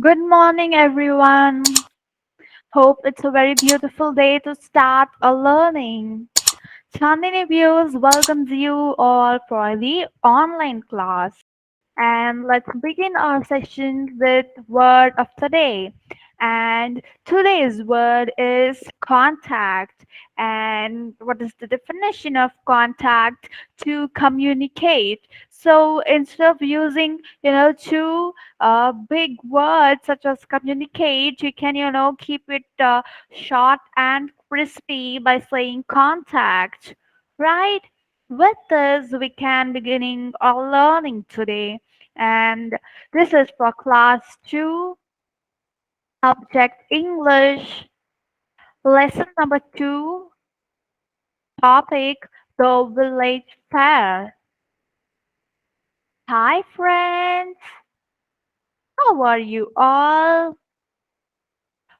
Good morning, everyone. Hope it's a very beautiful day to start a learning. Chandini Views welcomes you all for the online class. And let's begin our session with word of today. And today's word is contact. And what is the definition of contact? To communicate. So instead of using, two big words such as communicate, you can, keep it short and crispy by saying contact, right? With this, we can beginning our learning today, and this is for class 2, subject English, lesson number 2, topic the village fair. Hi, friends. How are you all?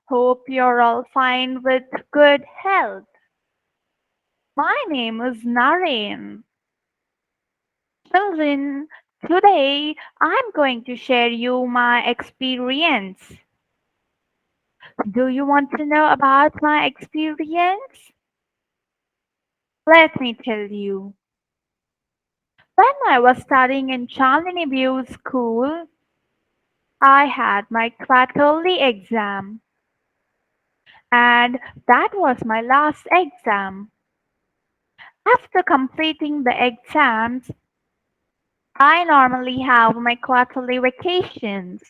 Hope you're all fine with good health. My name is Naren. Children, today I'm going to share you my experience. Do you want to know about my experience? Let me tell you. When I was studying in Chandni View School, I had my quarterly exam, and that was my last exam. After completing the exams, I normally have my quarterly vacations.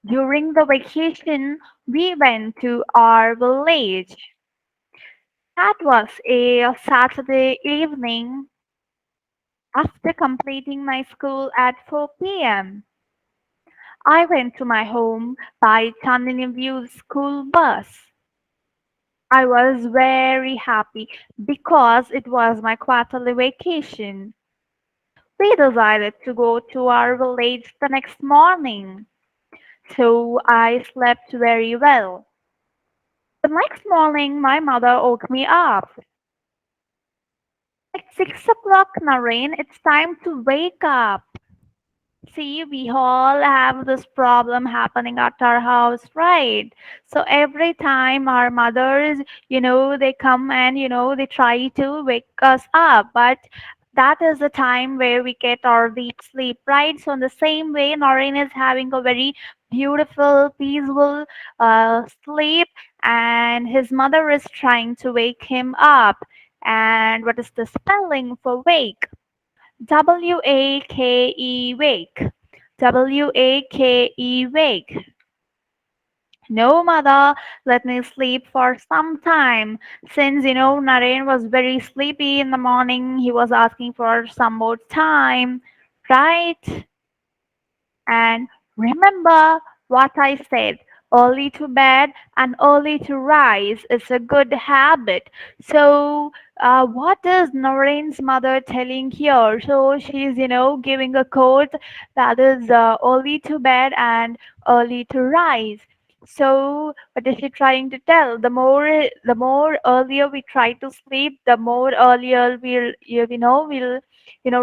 During the vacation, we went to our village. That was a Saturday evening after completing my school at 4 p.m. I went to my home by Chandni View school bus. I was very happy because it was my quarterly vacation. We decided to go to our village the next morning, so I slept very well. The next morning, my mother woke me up. At 6 o'clock, Naren, it's time to wake up. See, we all have this problem happening at our house, right? So every time our mothers, they come and, they try to wake us up, but that is the time where we get our deep sleep, right? So in the same way, Noreen is having a very beautiful, peaceful sleep, and his mother is trying to wake him up. And what is the spelling for wake? Wake, wake. Wake, wake. No, mother, let me sleep for some time. Since, Naren was very sleepy in the morning, he was asking for some more time, right? And remember what I said, early to bed and early to rise is a good habit. So, what is Noreen's mother telling here? So, she's, giving a quote that is early to bed and early to rise. So, what is she trying to tell? The more earlier we try to sleep, the more earlier we'll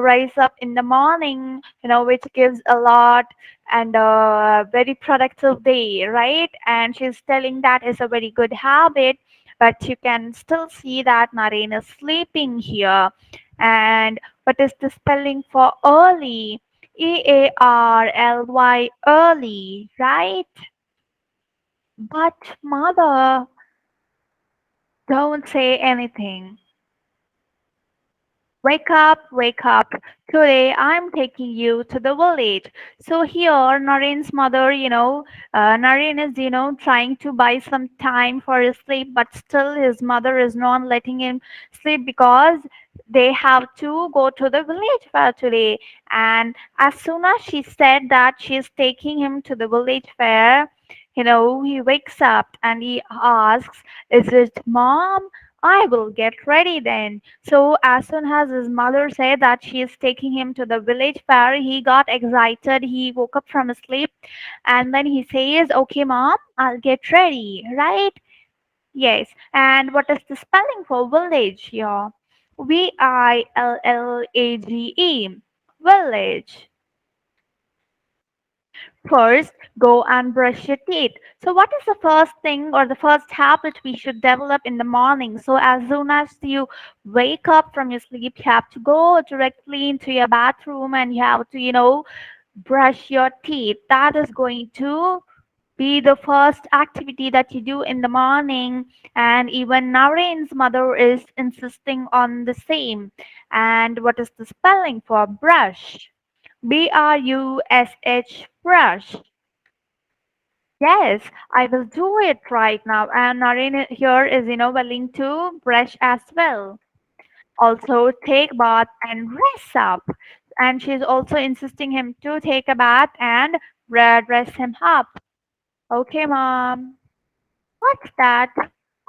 rise up in the morning, which gives a lot and a very productive day, right? And she's telling that is a very good habit, but you can still see that Naren is sleeping here. And what is the spelling for early? Early, early, right? But mother, don't say anything. Wake up, wake up. Today I'm taking you to the village. So here, Naren's mother, Naren is, trying to buy some time for his sleep, but still his mother is not letting him sleep because they have to go to the village fair today. And as soon as she said that she's taking him to the village fair, he wakes up and he asks, "Is it mom? I will get ready then." So as soon as his mother said that she is taking him to the village fair, he got excited. He woke up from his sleep and then he says, "Okay, mom, I'll get ready," right? Yes. And what is the spelling for village here? Village. Village. First, go and brush your teeth. So, what is the first thing or the first habit we should develop in the morning? So, as soon as you wake up from your sleep, you have to go directly into your bathroom and you have to, brush your teeth. That is going to be the first activity that you do in the morning. And even Narain's mother is insisting on the same. And what is the spelling for brush? Brush, brush. Yes, I will do it right now. And Naren here is, willing to brush as well. Also take bath and rest up. And she's also insisting him to take a bath and dress him up. Okay, mom. What's that?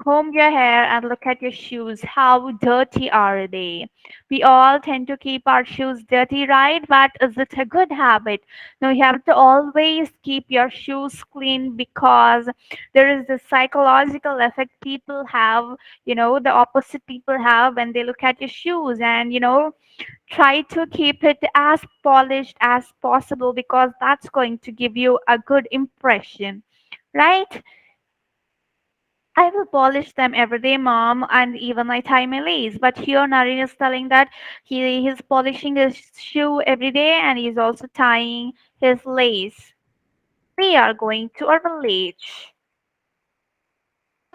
Comb your hair and look at your shoes. How dirty are they? We all tend to keep our shoes dirty, right? But is it a good habit? No, you have to always keep your shoes clean because there is this psychological effect people have, the opposite people have when they look at your shoes and, try to keep it as polished as possible because that's going to give you a good impression, right? I will polish them every day, mom, and even I tie my lace. But here Naren is telling that he's polishing his shoe every day and he's also tying his lace. We are going to a village.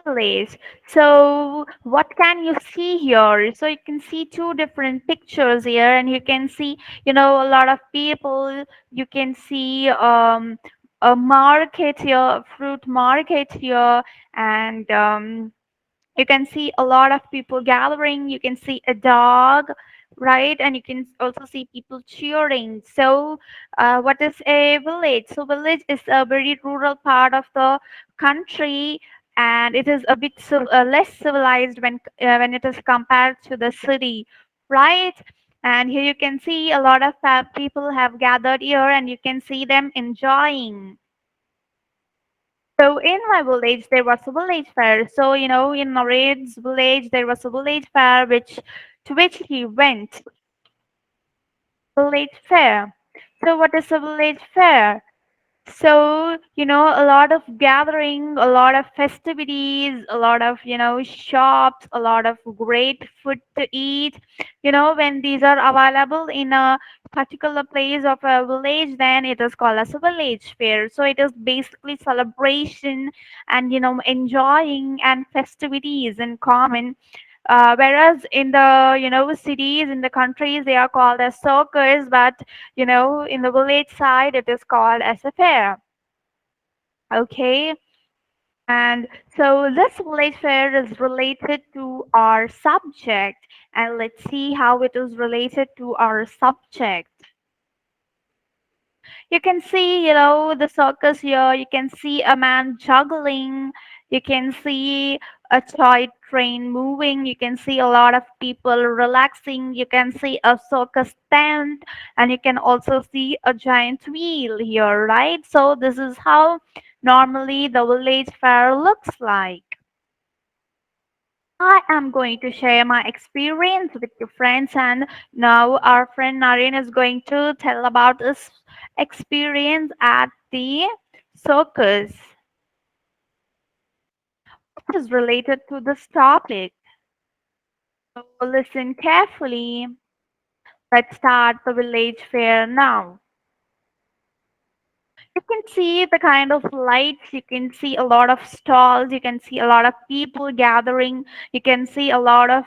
Village. So what can you see here? So you can see two different pictures here, and you can see, a lot of people. You can see a market here, fruit market here, and you can see a lot of people gathering. You can see a dog, right? And you can also see people cheering. So what is a village? So village is a very rural part of the country, and it is a bit less civilized when it is compared to the city, right? And here you can see a lot of people have gathered here, and you can see them enjoying. So in my village, there was a village fair. So, in Nared's village, there was a village fair to which he went. Village fair. So what is a village fair? So, a lot of gathering, a lot of festivities, a lot of, shops, a lot of great food to eat. When these are available in a particular place of a village, then it is called as a village fair. So it is basically celebration and, enjoying and festivities in common. Whereas in the cities in the countries they are called as circus, but in the village side it is called as a fair. Okay, and so this village fair is related to our subject, and let's see how it is related to our subject. You can see, the circus here. You can see a man juggling. You can see a toy train moving. You can see a lot of people relaxing. You can see a circus tent, and you can also see a giant wheel here, right? So this is how normally the village fair looks like. I am going to share my experience with your friends, and now our friend Naren is going to tell about his experience at the circus. It is related to this topic. So listen carefully. Let's start the village fair now. You can see the kind of lights, you can see a lot of stalls, you can see a lot of people gathering, you can see a lot of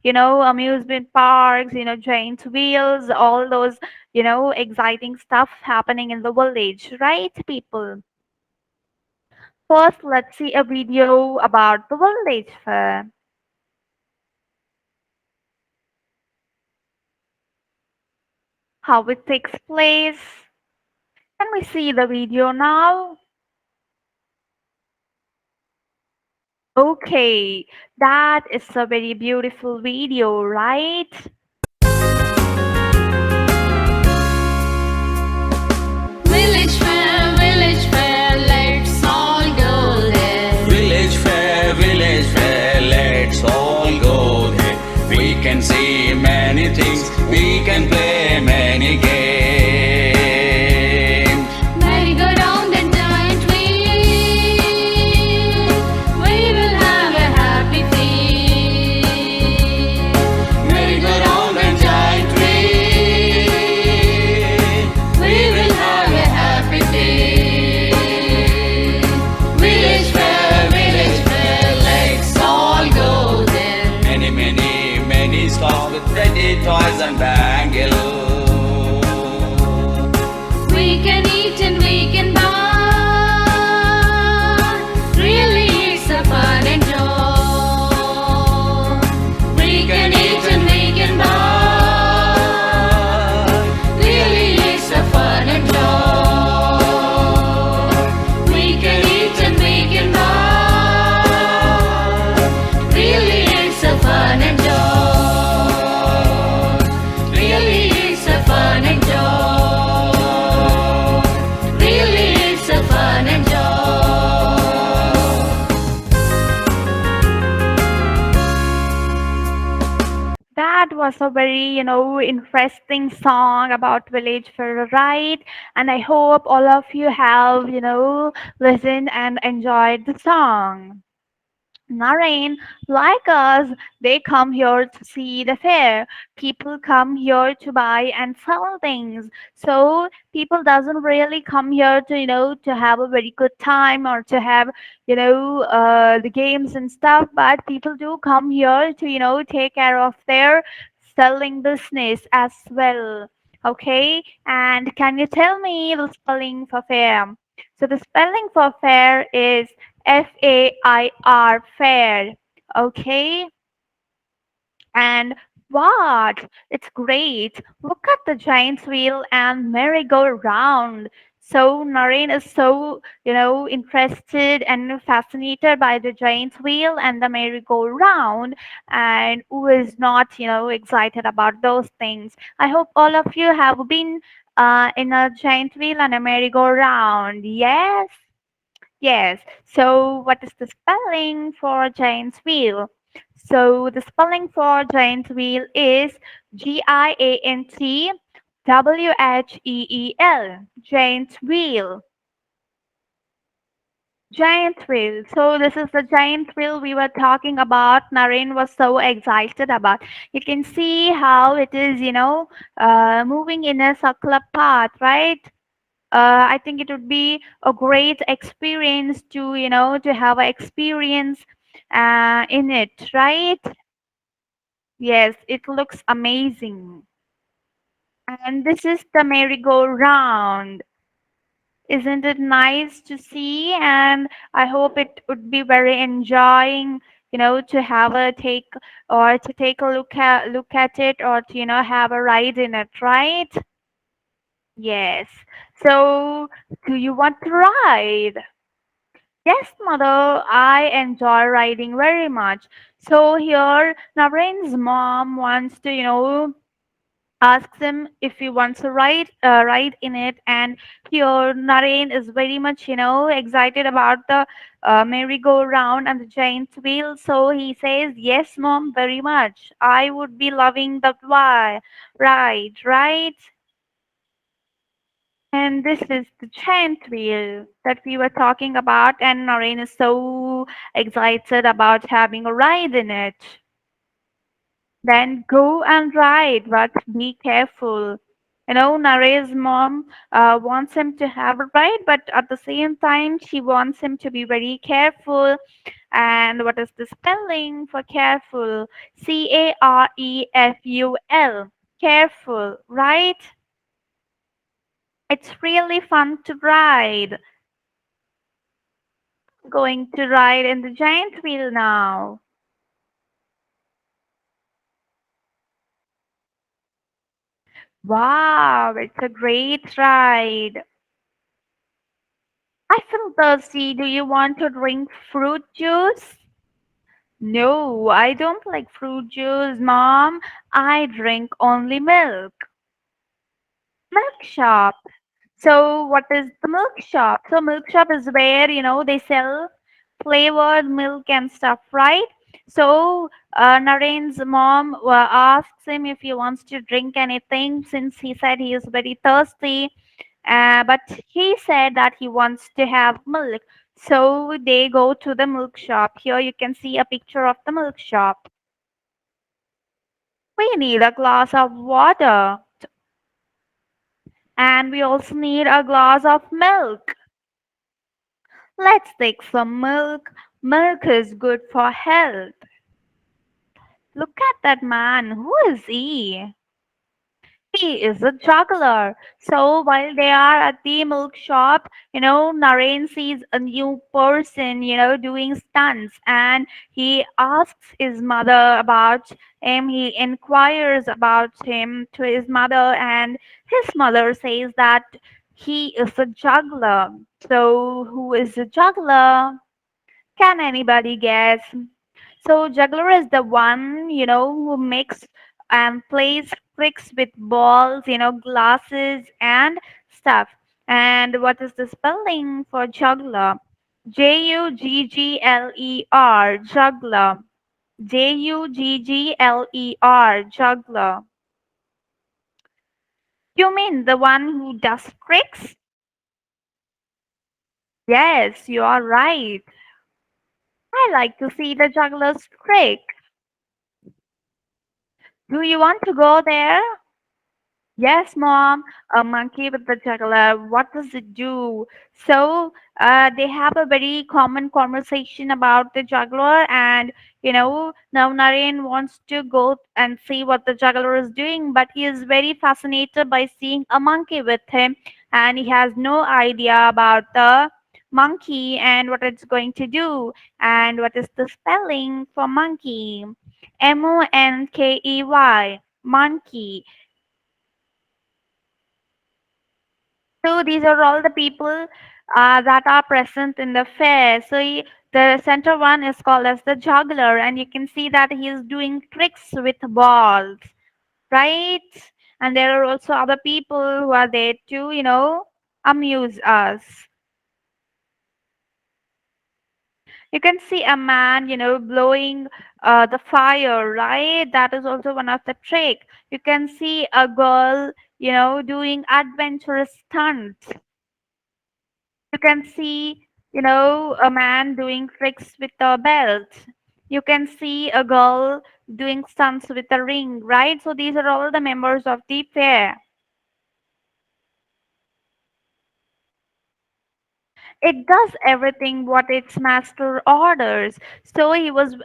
amusement parks, giant wheels, all those exciting stuff happening in the village, right, people? First, let's see a video about the village fair, how it takes place. Can we see the video now? Okay, that is a very beautiful video, right? Village fair, let's all go there. Village fair, let's all go there. We can see many things, we can play many games. that was a very, interesting song about village fair, right? And I hope all of you have, listened and enjoyed the song. Narain, like us, they come here to see the fair. People come here to buy and sell things. So people doesn't really come here to, to have a very good time or to have, the games and stuff. But people do come here to, take care of their selling business as well. Okay, and can you tell me the spelling for fair? So the spelling for fair is FAIR, fair. Okay, and what? It's great. Look at the giant wheel and merry-go-round. So Naren is so, interested and fascinated by the giant wheel and the merry-go-round, and who is not, excited about those things? I hope all of you have been in a giant wheel and a merry-go-round. Yes. Yes. So, what is the spelling for giant's wheel? So, the spelling for giant wheel is GIANTWHEEL. Giant wheel. Giant wheel. So, this is the giant wheel we were talking about. Naren was so excited about. You can see how it is, moving in a circular path, right? I think it would be a great experience to, to have an experience in it, right? Yes, it looks amazing. And this is the merry-go-round. Isn't it nice to see? And I hope it would be very enjoying, to have a take or to take a look at it or to, have a ride in it, right? Yes. So, do you want to ride? Yes, mother, I enjoy riding very much. So here, Naveen's mom wants to, asks him if he wants to ride in it, and here Naren is very much, excited about the merry-go-round and the giant wheel. So he says, "Yes, mom, very much. I would be loving that ride, right?" And this is the giant wheel that we were talking about, and Noreen is so excited about having a ride in it. Then go and ride, but be careful. Naree's mom wants him to have a ride, but at the same time, she wants him to be very careful. And what is the spelling for careful? Careful. Careful, right? It's really fun to ride. Going to ride in the giant wheel now. Wow, it's a great ride. I feel thirsty. Do you want to drink fruit juice? No, I don't like fruit juice, Mom. I drink only milk. Milk shop. So what is the milk shop? So milk shop is where, they sell flavored milk and stuff, right? So Naren's mom asks him if he wants to drink anything since he said he is very thirsty. But he said that he wants to have milk. So they go to the milk shop. Here you can see a picture of the milk shop. We need a glass of water, and we also need a glass of milk. Let's take some milk. Milk is good for health. Look at that man. Who is he? He is a juggler. So while they are at the milk shop, Naren sees a new person, doing stunts, and he asks his mother about him. He inquires about him to his mother, and his mother says that he is a juggler. So who is a juggler? Can anybody guess? So juggler is the one, who makes and plays tricks with balls, glasses and stuff. And what is the spelling for juggler? Juggler, juggler. Juggler. Juggler. You mean the one who does tricks? Yes, you are right. I like to see the juggler's trick. Do you want to go there? Yes, mom. A monkey with the juggler. What does it do? So, they have a very common conversation about the juggler, and now Naren wants to go and see what the juggler is doing, but he is very fascinated by seeing a monkey with him, and he has no idea about the monkey and what it's going to do, and what is the spelling for monkey? Monkey. Monkey. So these are all the people that are present in the fair. So the center one is called as the juggler, and you can see that he is doing tricks with balls, right? And there are also other people who are there to, amuse us. You can see a man, blowing the fire, right? That is also one of the trick. You can see a girl, doing adventurous stunts. You can see, a man doing tricks with a belt. You can see a girl doing stunts with a ring, right? So these are all the members of the fair. It does everything what its master orders. So he was,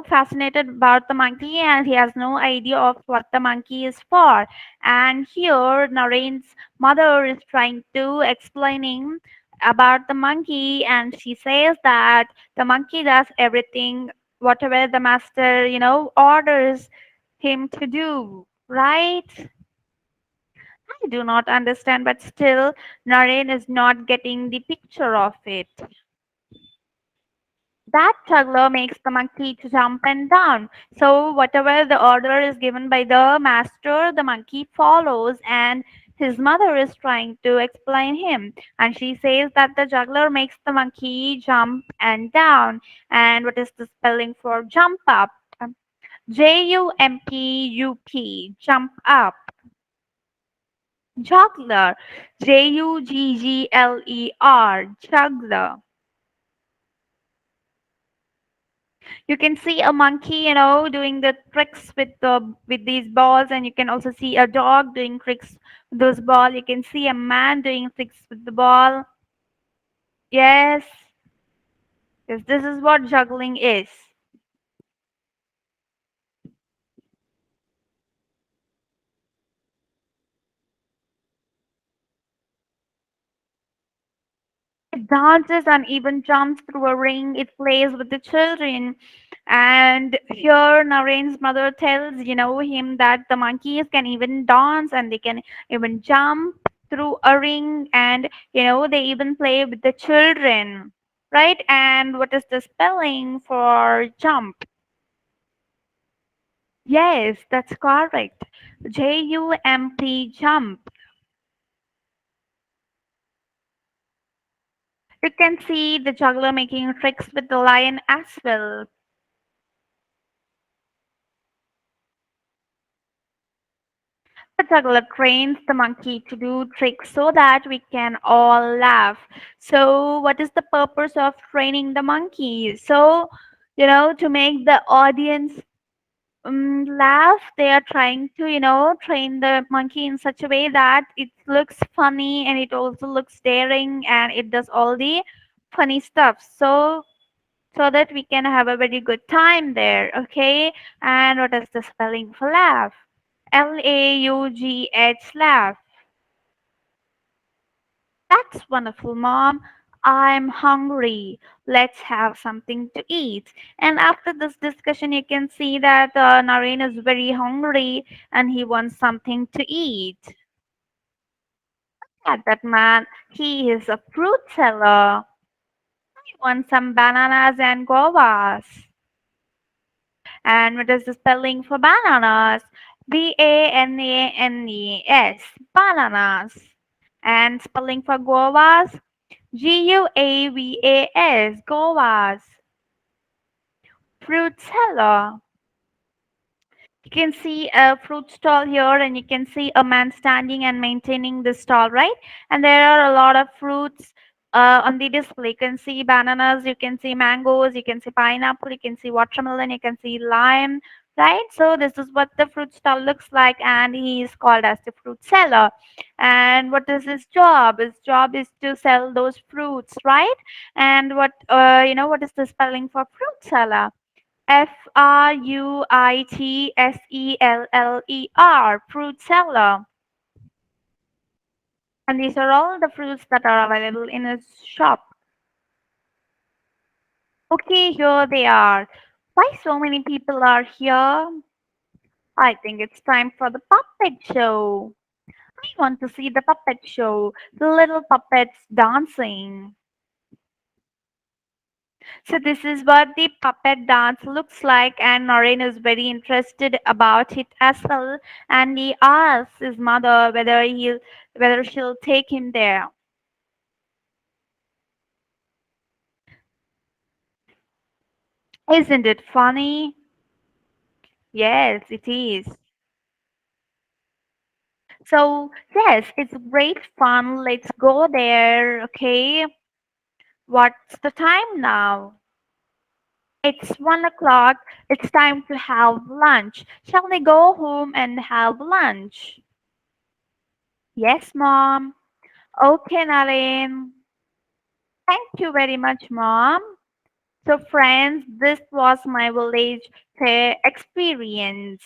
fascinated about the monkey, and he has no idea of what the monkey is for. And here Narain's mother is trying to explaining about the monkey, and she says that the monkey does everything whatever the master, orders him to do, right? I do not understand, but still Naren is not getting the picture of it. That juggler makes the monkey to jump and down. So whatever the order is given by the master, the monkey follows, and his mother is trying to explain him. And she says that the juggler makes the monkey jump and down. And what is the spelling for jump up? Jump, jump up. Juggler, Juggler, juggler. You can see a monkey, doing the tricks with these balls, and you can also see a dog doing tricks with those balls. You can see a man doing tricks with the ball. Yes, yes, this is what juggling is. It dances and even jumps through a ring. It plays with the children. And here Narain's mother tells, him that the monkeys can even dance and they can even jump through a ring, and they even play with the children. Right? And what is the spelling for jump? Yes, that's correct. Jump. You can see the juggler making tricks with the lion as well. The juggler trains the monkey to do tricks so that we can all laugh. So, what is the purpose of training the monkey? So, to make the audience laugh, they are trying to, train the monkey in such a way that it looks funny and it also looks daring and it does all the funny stuff. So that we can have a very good time there, okay? And what is the spelling for laugh? Laugh, laugh. That's wonderful, Mom. I'm hungry. Let's have something to eat. And after this discussion, you can see that Naren is very hungry and he wants something to eat. At that man, he is a fruit seller. He wants some bananas and guavas. And what is the spelling for bananas? Bananes, bananas. And spelling for guavas? Guavas, guavas. Fruit seller. You can see a fruit stall here, and you can see a man standing and maintaining the stall, right? And there are a lot of fruits on the display. You can see bananas, you can see mangoes, you can see pineapple, you can see watermelon, you can see lime, right? So this is what the fruit stall looks like, and he is called as the fruit seller. And what is his job? His job is to sell those fruits, right? And what is the spelling for fruit seller? Fruitseller, fruit seller. And these are all the fruits that are available in a shop. Okay, here they are. Why so many people are here? I think it's time for the puppet show. I want to see the puppet show. The little puppets dancing. So this is what the puppet dance looks like, and Noreen is very interested about it as well. And he asks his mother whether she'll take him there. Isn't it funny? Yes, it is. So yes, it's great fun. Let's go there. Okay. What's the time now? It's 1 o'clock. It's time to have lunch. Shall we go home and have lunch? Yes, Mom. Okay, Naren. Thank you very much, Mom. So, friends, this was my village fair experience.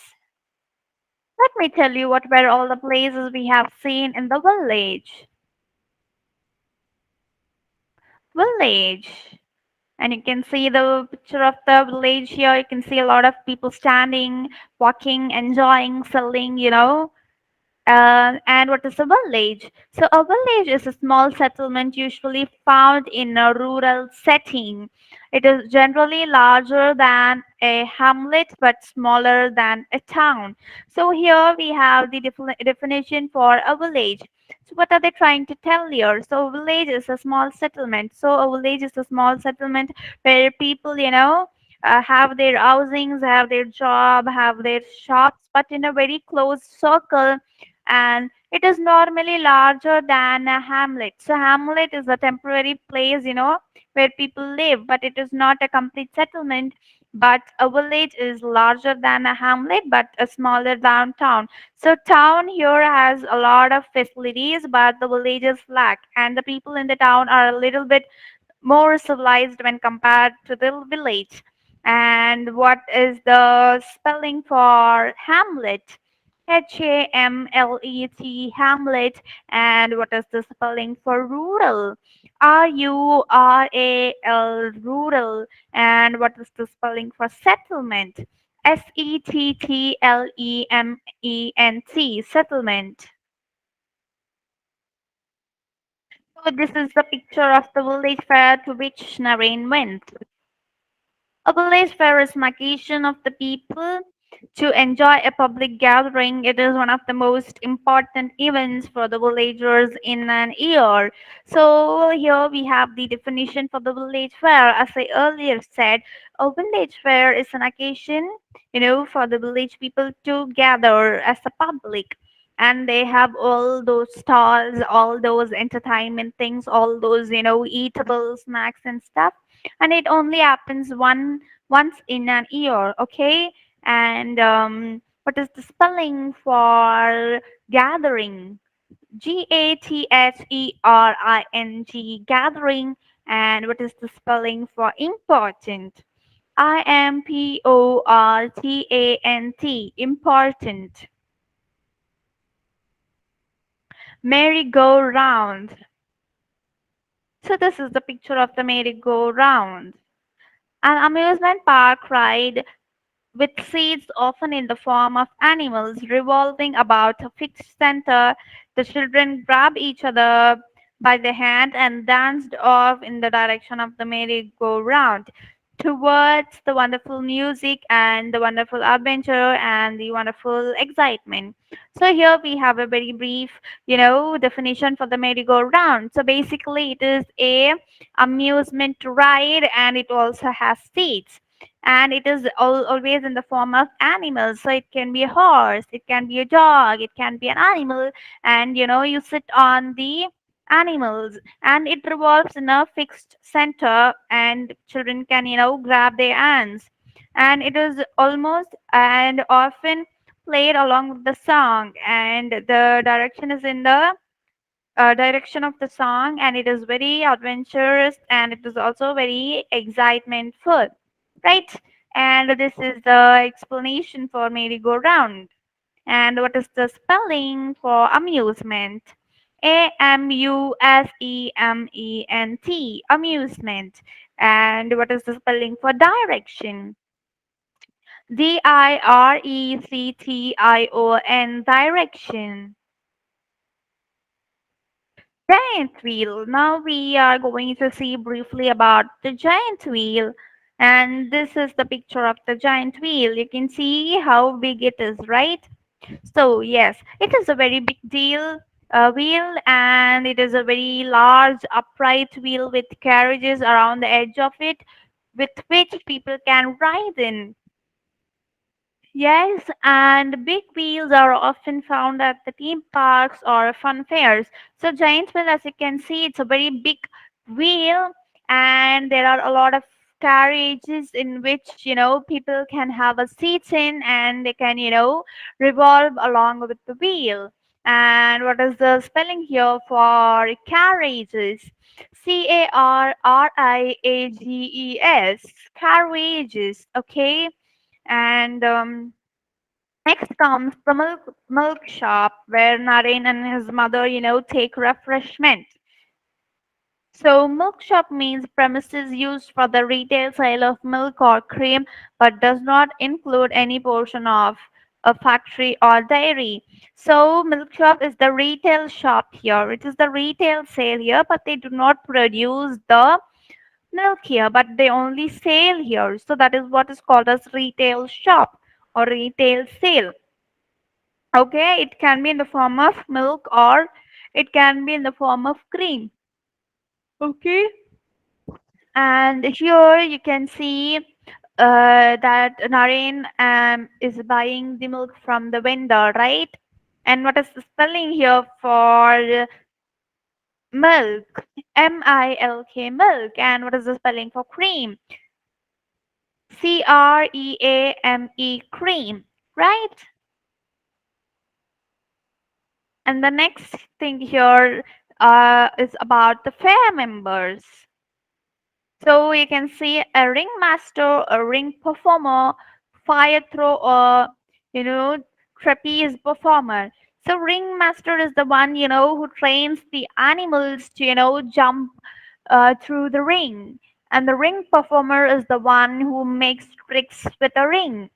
Let me tell you what were all the places we have seen in the village. Village. And you can see the picture of the village here. You can see a lot of people standing, walking, enjoying, selling. And what is a village? So, a village is a small settlement usually found in a rural setting. It is generally larger than a hamlet but smaller than a town. So, here we have the definition for a village. So, what are they trying to tell here? So, a village is a small settlement. So, a village is a small settlement where people have their housings, have their job, have their shops, but in a very close circle, and it is normally larger than a hamlet. So hamlet is a temporary place where people live, but it is not a complete settlement. But a village is larger than a hamlet, but a smaller downtown. So town here has a lot of facilities, but the villages lack, and the people in the town are a little bit more civilized when compared to the village. And what is the spelling for hamlet? Hamlet, Hamlet. And what is the spelling for rural? Rural, rural. And what is the spelling for settlement? Settlement, settlement. So this is the picture of the village fair to which Naren went. A village fair is an occasion of the people to enjoy a public gathering. It is one of the most important events for the villagers in an year. So here we have the definition for the village fair. As I earlier said, a village fair is an occasion for the village people to gather as a public. And they have all those stalls, all those entertainment things, all those eatable snacks and stuff, and it only happens once in an year. Okay. And what is the spelling for gathering? gathering. And what is the spelling for important? important. Merry-go-round. So this is the picture of the merry-go-round, an amusement park ride with seats often in the form of animals revolving about a fixed center. The children grab each other by the hand and danced off in the direction of the merry-go-round towards the wonderful music and the wonderful adventure and the wonderful excitement. So here we have a very brief definition for the merry-go-round. So basically it is a amusement ride, and it also has seats. and it is always in the form of animals. So it can be a horse, it can be a dog, it can be an animal, and you sit on the animals, and it revolves in a fixed center, and children can grab their hands, and it is almost and often played along with the song, and the direction is in the direction of the song, and it is very adventurous, and it is also very excitementful, right? And this is the explanation for merry-go-round. And what is the spelling for amusement? Amusement, amusement. And what is the spelling for direction? Direction, direction. Giant wheel. Now we are going to see briefly about the giant wheel. And this is the picture of the giant wheel. You can see how big it is, right? So yes, it is a very big deal wheel, and it is a very large upright wheel with carriages around the edge of it, with which people can ride in. Yes, and big wheels are often found at the theme parks or fun fairs. So giant wheel, as you can see, it's a very big wheel, and there are a lot of carriages in which people can have a seat in, and they can revolve along with the wheel. And what is the spelling here for carriages? Carriages, carriages. Okay, and next comes the milk shop where Naren and his mother, take refreshment. So milk shop means premises used for the retail sale of milk or cream, but does not include any portion of a factory or dairy. So milk shop is the retail shop here. It is the retail sale here, but they do not produce the milk here, but they only sell here. So that is what is called as retail shop or retail sale. Okay, it can be in the form of milk, or it can be in the form of cream. Okay, and here you can see that Naren is buying the milk from the vendor, right? And what is the spelling here for milk? milk, milk. And what is the spelling for cream? creame, cream, right? And the next thing here is about the fair members. So you can see a ringmaster, a ring performer, fire thrower, you know, trapeze performer. So ringmaster is the one who trains the animals to jump through the ring, and the ring performer is the one who makes tricks with a ring.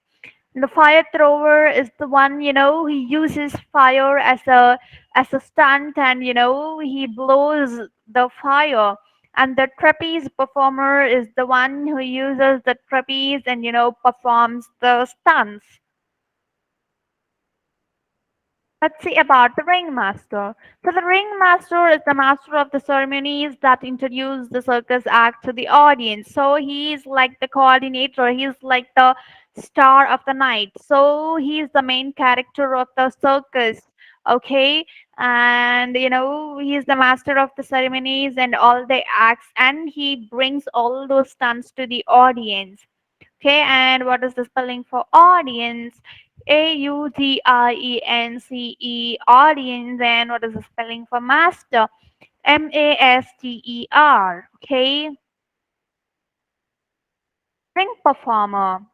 The fire thrower is the one he uses fire as a stunt, and he blows the fire. And the trapeze performer is the one who uses the trapeze and performs the stunts. Let's see about the ringmaster. So the ringmaster is the master of the ceremonies that introduce the circus act to the audience. So he's like the coordinator, he's like the star of the night. So he's the main character of the circus. Okay, and he's the master of the ceremonies and all the acts, and he brings all those stunts to the audience. Okay, and what is the spelling for audience? audience, audience. And what is the spelling for master? master. Okay, ring performer.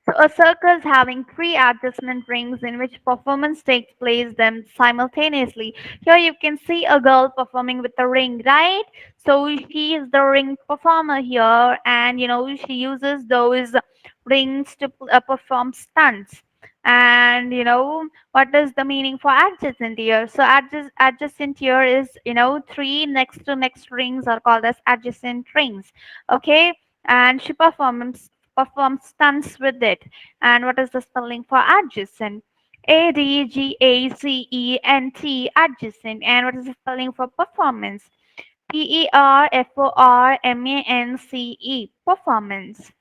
So a circus having three adjustment rings in which performance takes place them simultaneously. Here you can see a girl performing with a ring, right? So she is the ring performer here, and she uses those rings to perform stunts. And what is the meaning for adjacent here? So adjacent here is three next to next rings are called as adjacent rings. Okay, and she performs stunts with it. And what is the spelling for adjacent? adjacent, adjacent. And what is the spelling for performance? performance, performance.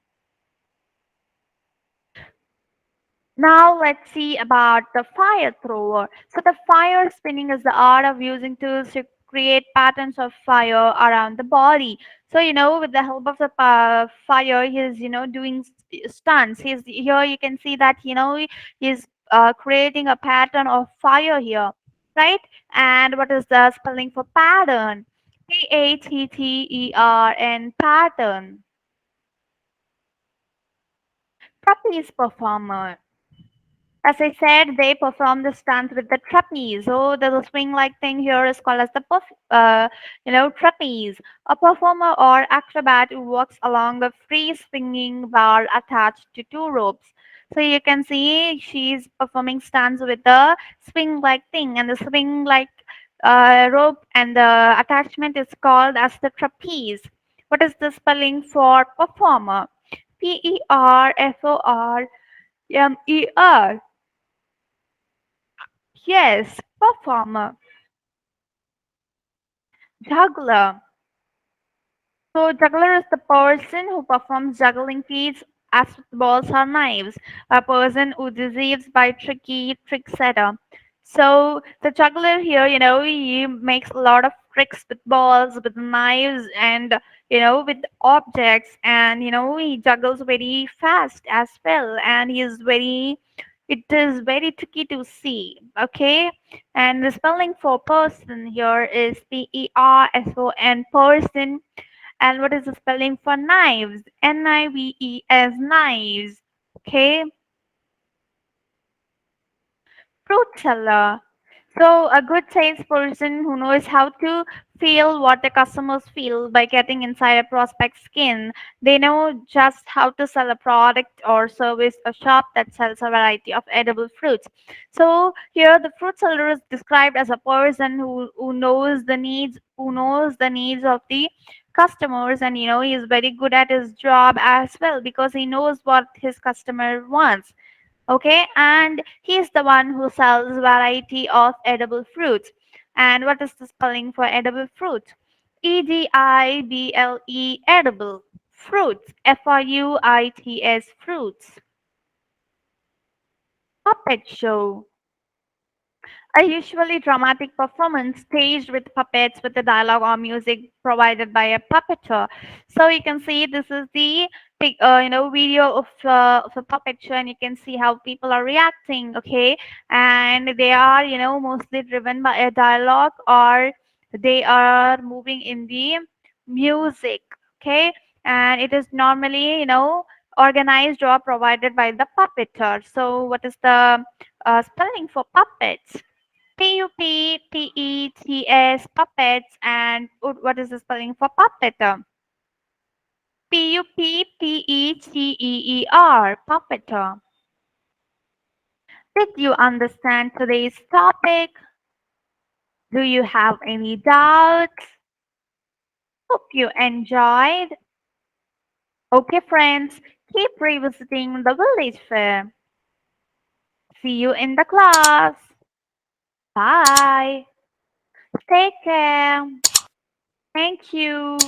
Now let's see about the fire thrower. So the fire spinning is the art of using tools to create patterns of fire around the body. So with the help of the fire, he's doing stunts. He's here. You can see that he's creating a pattern of fire here, right? And what is the spelling for pattern? Pattern, pattern. Trapeze performer. As I said, they perform the stunts with the trapeze. So the swing-like thing here is called as the trapeze. A performer or acrobat who walks along a free swinging bar attached to two ropes. So you can see she's performing stunts with the swing-like thing, and the swing-like rope and the attachment is called as the trapeze. What is the spelling for performer? Performer. Yes, performer. Juggler. So, juggler is the person who performs juggling feats as with balls or knives, a person who deceives by trick setter. So, the juggler here, he makes a lot of tricks with balls, with knives, and with objects, and he juggles very fast as well, and he is very. It is very tricky to see. Okay, and the spelling for person here is person, person. And what is the spelling for knives? Knives, knives. Okay. Fruit seller. So a good salesperson who knows how to feel what the customers feel by getting inside a prospect's skin. They know just how to sell a product or service a shop that sells a variety of edible fruits. So here the fruit seller is described as a person who knows the needs of the customers, and he is very good at his job as well because he knows what his customer wants. Okay, and he's the one who sells variety of edible fruits. And what is the spelling for edible fruit? Edible, edible fruits, fruits, fruits. Puppet show. A usually dramatic performance staged with puppets with the dialogue or music provided by a puppeteer. So you can see this is the video of a puppet show, and you can see how people are reacting. Okay, and they are mostly driven by a dialogue, or they are moving in the music. Okay, and it is normally organized or provided by the puppeteer. So what is the spelling for puppets? Puppets, puppets, and what is the spelling for puppet? Puppeteer, puppeteer. Did you understand today's topic? Do you have any doubts? Hope you enjoyed. Okay, friends, keep revisiting the village fair. See you in the class. Bye. Take care. Thank you.